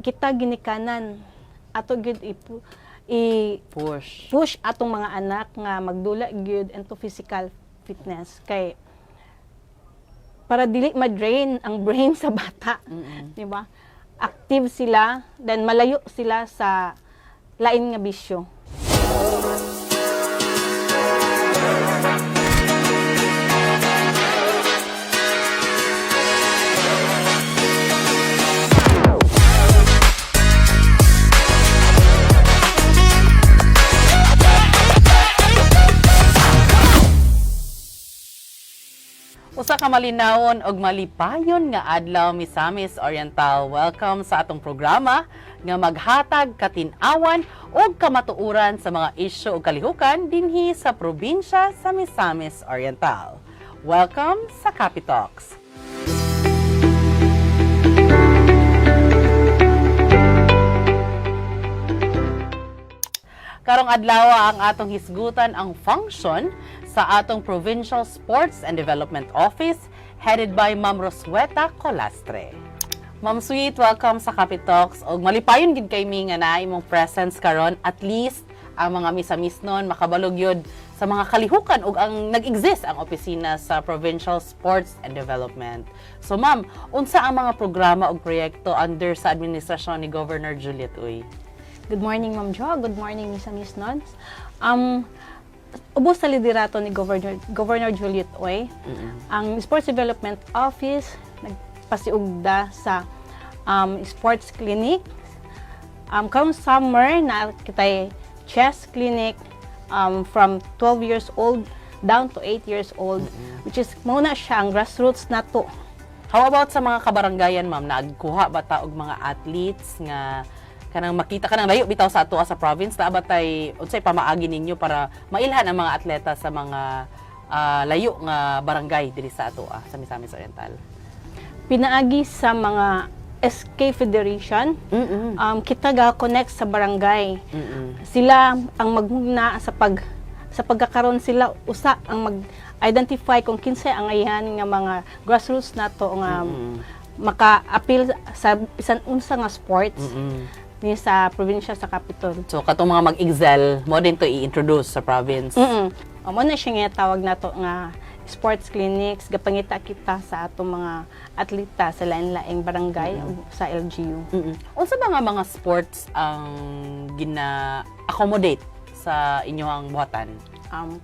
kita ginikanan ato gyud i-push atong mga anak nga magdula gyud into physical fitness kay para dili ma-drain ang brain sa bata, di ba? Active sila, then malayo sila sa lain nga bisyo. Usa ka malinawon og malipayon nga adlaw Misamis Oriental. Welcome sa atong programa nga maghatag katin-awan og kamatuoran sa mga isyu ug kalihukan dinhi sa probinsya sa Misamis Oriental. Welcome sa Capitalks. Karong adlaw ang atong hisgutan ang function sa atong Provincial Sports and Development Office headed by Ma'am Rosweta Colastre. Ma'am Sweet, welcome sa Capitalks. Og malipayon gid kay mi nga naay imong presence karon, at least ang mga misamisnon makabalog yun sa mga kalihukan ug ang nag-exist ang opisina sa Provincial Sports and Development. So ma'am, unsa ang mga programa ug proyekto under sa administrasyon ni Governor Juliet Uy? Good morning, Ma'am Jo. Good morning, Miss Nons. Ubos sa liderato ni Governor Juliet Uy, ang Sports Development Office nagpasiugda sa sports clinic. Karong summer na kitay chess clinic from 12 years old down to 8 years old, which is muna siya ang grassroots nato. How about sa mga kabaranggayan, ma'am? Nagkuha ba ta og mga athletes nga kanang makita kanang layo bitaw sa ato sa province, na batay unsay pamaagi ninyo para mailhan ang mga atleta sa mga layo nga barangay diri sa ato sa Misamis Oriental? Pinaagi sa mga SK Federation, kita ga connect sa barangay. Sila ang magmuna sa pagkakaroon, sila usa ang mag-identify kung kinsay ang ayan nga mga grassroots nato nga maka-appeal sa bisan unsa nga sports ni sa probinsya sa Capitol. So katong mga mag-excel mo din to i-introduce sa province. Amo na siya nga tawag nato nga sports clinics, gapangita kita sa atong mga atleta sa lain-laing barangay sa LGU. Unsa ba nga mga sports ang gina-accommodate sa inyong buhatan? Ang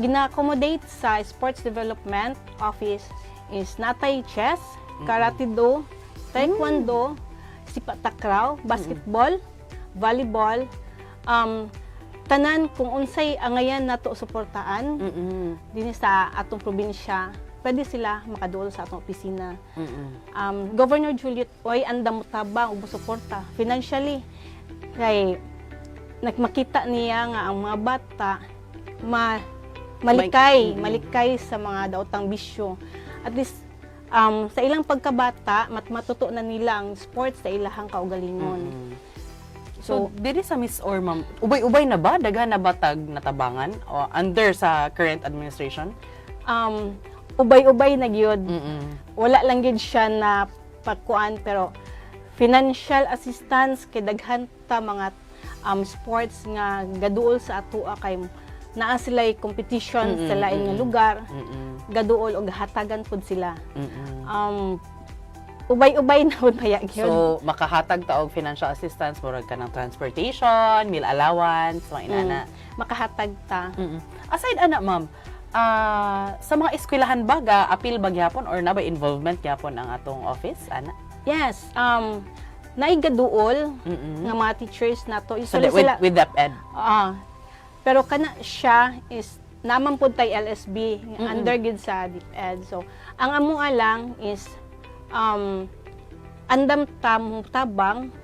gina-accommodate sa Sports Development Office is natay chess, karate-do, taekwondo, sipa takraw, basketball, volleyball, tanan kung unsay angayan nato suportaan dinhi sa atong probinsya, pwede sila makaduol sa atong opisina. Governor Juliet Uy andam motabang og suporta financially kay nagmakita niya nga ang mga bata malikay sa mga daotang bisyo. At least sa ilang pagkabata, matuto na nila ang sports sa ilahang kaugalingon. So, diri sa Miss Or, ma'am, ubay-ubay na ba? Daghan na ba tag natabangan o under sa current administration? Ubay-ubay na gyud. Wala lang gyud siya na pagkuan, pero financial assistance kay daghan ta mga sports nga gaduol sa atoa kay naa sila'y competition sa lain nga lugar, gaduol og hatagan pud sila. Ubay-ubay na pud paya gyud. So makahatag ta og financial assistance, murag ka ng transportation, meal allowance, mga inana. Makahatag ta. Aside ana, ma'am, sa mga eskwelahan ba appeal ba gyapon or na ba involvement gyapon ang atong office ana? Yes, naigaduol nga mga teachers nato. So with DepEd. Pero kana siya is naman po tay LSB, under gid sa DepEd. So, ang amo lang is andam tabang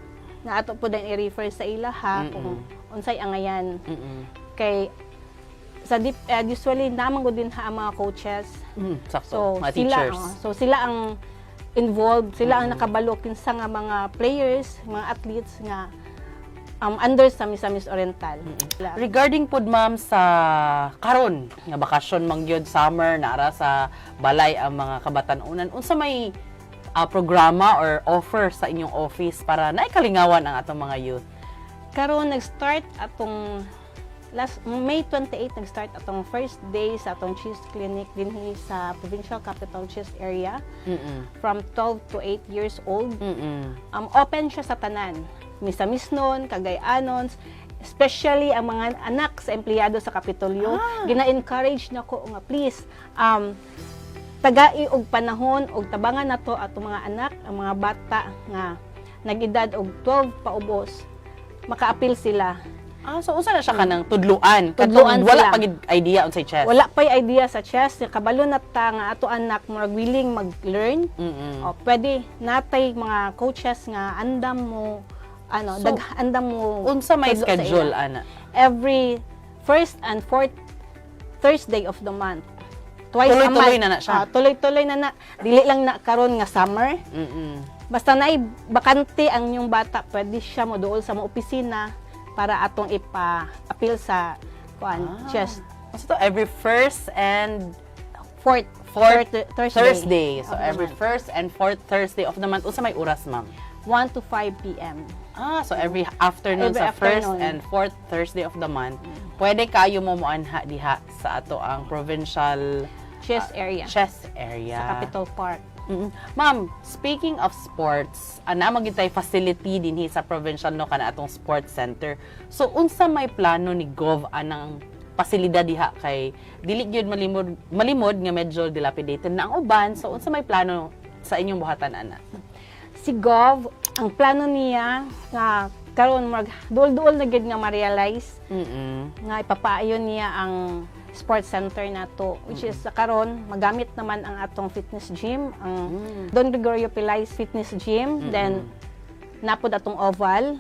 nga ato po din i-refer sa ilaha kung unsay angayan. Kay sa DepEd usually naman ko din ang mga coaches. Sakto, So, mga sila, teachers. so sila ang involved, sila ang nakabalo kinsa nga mga players, mga athletes nga under sa Misamis Oriental. Regarding pod, ma'am, sa karon nga bakasyon mangyod summer nara sa balay ang mga kabatan-unan, unsa may programa or offer sa inyong office para naikalingawan ang atong mga youth? Karon nag-start atong May 28 nag-start atong first day sa atong CHES clinic dinhi sa Provincial Capital CHES area from 12 to 8 years old. Open siya sa tanan. Misa-misnon, Cagayanon, especially ang mga anak sa empleyado sa Kapitolyo. Gina-encourage nako nga please tagai og panahon og tabangan nato ato mga anak, ang mga bata nga nag-edad og 12 paubos maka-apil sila. So unsa na siya kanang tudluan? Tudluan Wala sila. pag idea unsay chess. Wala pa'y idea sa chess. Kabalo na ta nga ato anak murag willing mag-learn. O pwede natay mga coaches nga andam mo So, andam mo Unsa may tudlo sa schedule ila. ana? Every first and fourth Thursday of the month. Twice a month. Tuloy-tuloy na siya. Tuloy-tuloy na. Dili lang na karon nga summer. Basta naay bakante ang inyong bata, pwede siya mo dool sa mga opisina para atong ipa-appeal sa chess. So every first and Fourth Thursday. So of the every month. first and fourth Thursday of the month. Unsa may oras, ma'am? 1 to 5 p.m. So every afternoon Every sa first afternoon. and fourth Thursday of the month, pwede kayo mo moanha diha sa ato ang provincial Chess area. chess area. Sa Capital Park. Ma'am, speaking of sports, ana magitay facility dinhi sa provincial no kana atong sports center. So unsa may plano ni Gov anang pasilidad diha kay dili gyud malimod nga medyo dilapidated na ang uban. So unsa may plano sa inyong buhatan ana? Si Gov, ang plano niya nga karon mag duol-duol na gid nga ma-realize nga ipapaayon niya ang sports center nato, which is karon magamit naman ang atong fitness gym, ang Don Gregorio Pillais Fitness Gym, then napod atong oval,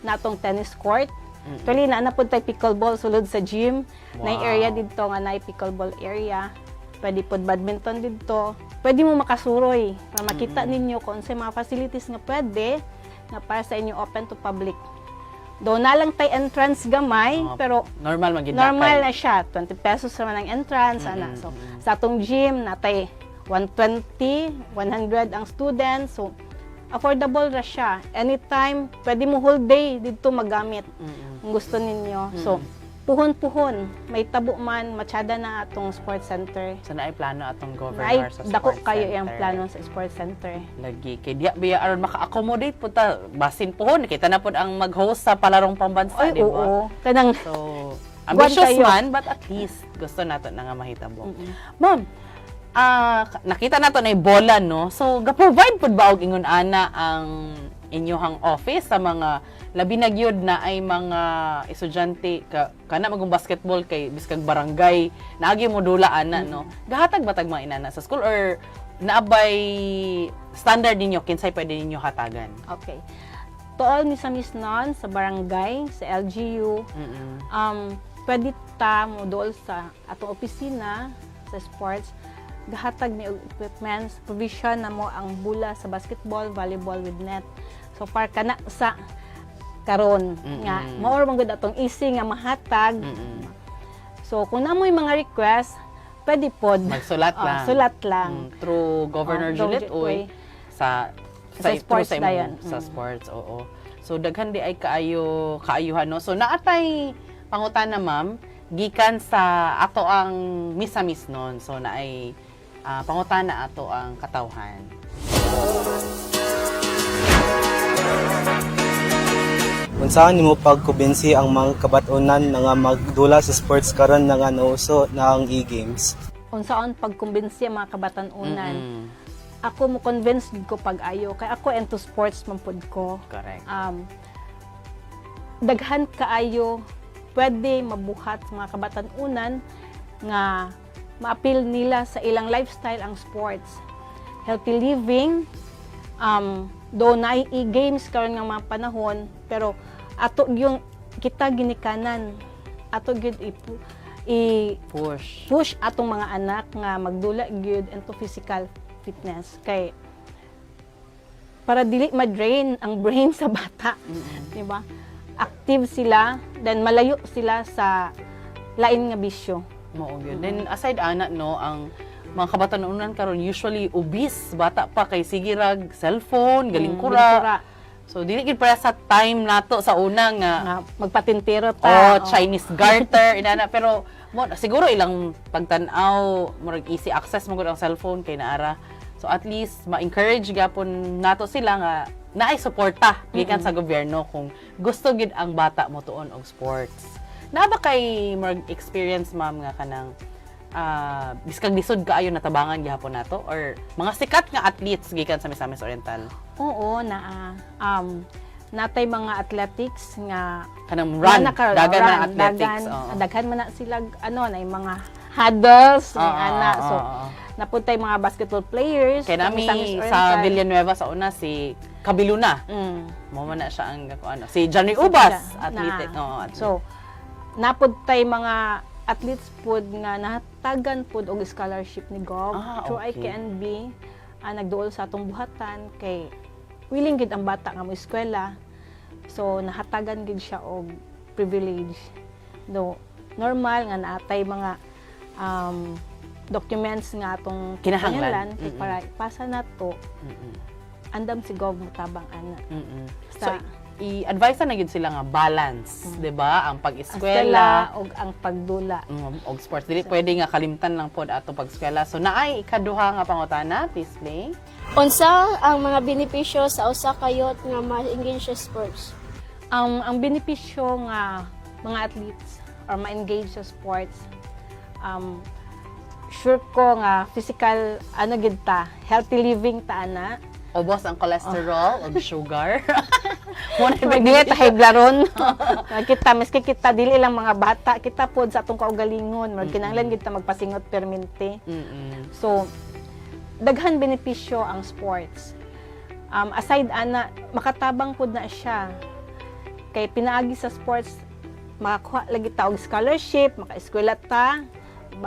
natong tennis court. Actually, napod tay pickleball sulod sa gym. Wow. Na area dito nga na pickleball area. Pwede pod badminton dito. Pwede mo makasuroy para makita ninyo kung sa mga facilities nga pwede na para sa inyo open to public. Doon na lang tay entrance gamay, pero normal magid normal na siya. 20 pesos naman ang entrance. Ana. So, sa atong gym, natay 120, 100 ang students. So, affordable na siya. Anytime, pwede mo whole day dito magamit kung gusto ninyo. So, puhon-puhon. May tabo man, matsada na atong sports center. So naay plano atong Ay, governor sa sports dako kayo center. yung plano sa sports center. Lagi kay diya biya aron maka-accommodate po ta basin pohon kita na pod ang mag-host sa palarong pambansa, Ay, di ba? oo. Kanang, So ambitious kayo. man but at least gusto nato na nga mahitabo. Ma'am, nakita nato na bola no. So ga-provide pod ba og ingon ana ang inyohang office sa mga labi na gyud na ay mga estudyante kana magong basketball kay biskag barangay naagi mo dula ana no. Gahatag batag mga inana sa school or naabay standard ninyo kinsay pwede ninyo hatagan? okay. Tuol ni sa misnon, sa barangay, sa LGU, pwede ta mo dool sa atong opisina, sa sports, gahatag ni og equipments, provision na mo ang bula sa basketball, volleyball with net. So far kana sa karon nga mao man gud atong easy nga mahatag. So kung namoy mga request, pwede pod Magsulat lang. sulat lang. Through Governor Juliet Uy sa sports sa dayon. sa sports, oo. So daghan di ay kaayuhan no. So naatay pangutana ma'am gikan sa ato ang misamis nun. So naay pangutana ato ang katawhan. Unsaon nimo pagkubensi ang mga kabatunan nga magdula sa sports karon nga nauso na ang e-games? Unsaon pagkumbinsi ang mga kabatan-unan. Ako mo convince ko pag-ayo kay ako into sports man pud ko. Correct. Daghan kaayo pwede mabuhat sa mga kabatan-unan nga ma-appeal nila sa ilang lifestyle ang sports. Healthy living, do na e-games karon nga mga panahon, pero ato yung kita ginikanan, ato gyud push atong mga anak nga magdula gyud into physical fitness kay para dili ma-drain ang brain sa bata, di ba? Active sila, then malayo sila sa lain nga bisyo. Mao gyud. Then aside ana no ang mga kabatanunan karon usually obese, bata pa kay sige rag cellphone, galing Kura. kura. So dili gid para sa time nato sa una nga Nga magpatintero ta. Chinese garter inana pero siguro ilang pagtan-aw murag easy access mo gud ang cellphone kay naara. So at least ma-encourage gyapon nato sila nga naay suporta gikan sa gobyerno kung gusto gid ang bata mo tuon og sports. Na ba kay murag experience ma'am nga kanang biskag lisod kaayo natabangan gihapon nato or mga sikat nga athletes gikan sa Misamis Oriental? Oo, natay mga athletics nga Kanang run, dagan man ang athletics. daghan man na sila na yung mga huddles ni ana. So napuntay mga basketball players kay sa nami Misamis sa Oriental. Villanueva sa una si Kabiluna. Mo man na siya ang si Johnny Ubas, athletic. So napuntay mga athletes pod nga nahatagan pod og scholarship ni Gov through okay. IKNB. Nagduol sa atong buhatan kay willing gid ang bata nga mo eskwela. So nahatagan gid siya og privilege. Do normal nga naatay mga documents nga atong Kinahanglan. kay para ipasa nato. Andam si Gov mutabang ana. So i-advise na gyud sila nga balance, 'di ba? Ang pag-eskwela og ang pagdula. og sports dili pwede nga kalimtan lang pod ato pag-eskwela. So naay ikaduha nga pangutana, please play. Unsa ang mga benepisyo sa usa ka youth nga ma-engage sa sports? Ang benepisyo nga mga athletes or ma-engage sa sports, sure ko nga physical gid ta, healthy living ta ana. Ubos ang cholesterol ug sugar. Dili ta higlaron. Kita miski kita dili lang mga bata, kita pod sa atong kaugalingon, kinahanglan gid ta magpasingot permente. So daghan benepisyo ang sports. Aside ana, makatabang pod na siya. Kay pinaagi sa sports, makakuha lagi ta og scholarship, makaeskwela ta,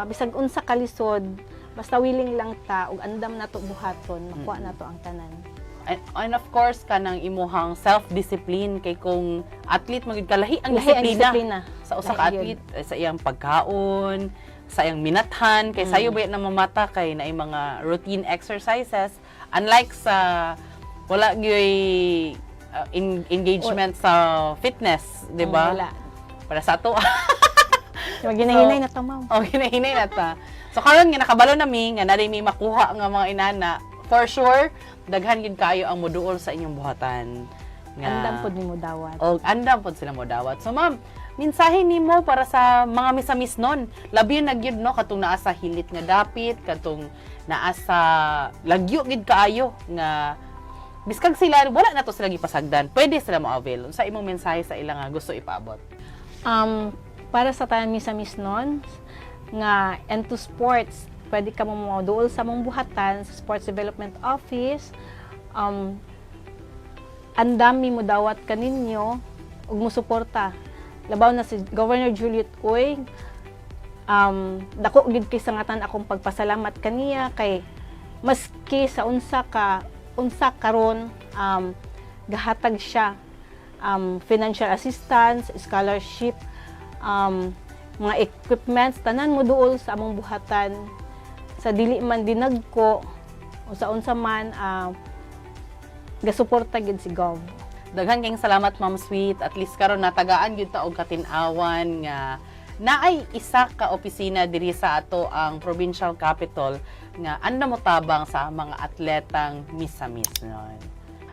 bisag unsa kalisod, basta willing lang ta ug andam nato buhaton, makuha nato ang tanan. And of course kanang imuhang self-discipline kay kung athlete magid kalahi ang Lahi ang disiplina disiplina. sa usa ka Lahi yun. athlete sa iyang pagkaon, sa iyang minathan kay sayo ba na mamata kay naay mga routine exercises unlike sa wala gyud engagement sa fitness, 'di ba? Wala. Para sa ato. Maginahinay na to, ma'am. Hinahinay na ta. So karon nga nakabalo nami nga naday mi makuha nga mga inana, for sure daghan gid kayo ang moduol sa inyong buhatan. Andam pod nimo dawat. O andam pod sila mo dawat. So ma'am, mensahe nimo para sa mga misamis nun. Labi na gyud no katong naa sa hilit nga dapit, katong naa sa lagyo gid kaayo nga biskag sila wala na to sila gipasagdan. Pwede sila mo avail. Unsa imong mensahe sa ila nga gusto ipaabot? Para sa tanan misamis nun nga into sports, pwede ka mo moduol sa mong buhatan sa Sports Development Office. Andami mo dawat kaninyo ug mo suporta. Labaw na si Governor Juliet Uy. Dako gid kay sangatan akong pagpasalamat kaniya kay maski sa unsa karon gahatag siya financial assistance, scholarship, mga equipments tanan mo duol sa among buhatan sa dili man dinagko o sa unsa man gasuporta gid si Gov. Daghan kayong salamat Ma'am Sweet. At least karon natagaan gyud ta og katin-awan nga naay isa ka opisina diri sa ato ang provincial capital nga anda mo tabang sa mga atletang misamis nun.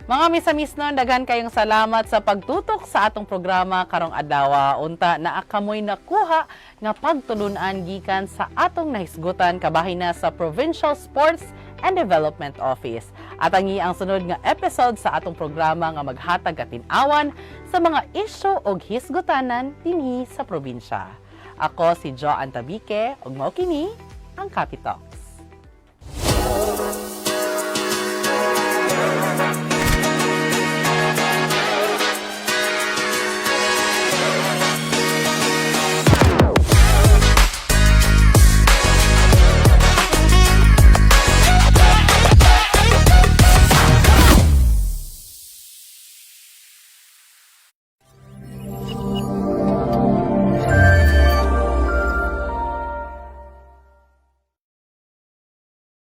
Mga misamis nun, daghan kayong salamat sa pagtutok sa atong programa karong adlaw. Unta naa kamoy nakuha nga pagtulunan gikan sa atong nahisgutan kabahin na sa Provincial Sports and Development Office. At ang iyang sunod nga episode sa atong programa nga maghatag katin-awan sa mga isyu og hisgutanan dinhi sa probinsya. Ako si Jo Antabique ug mao kini ang Capitalk.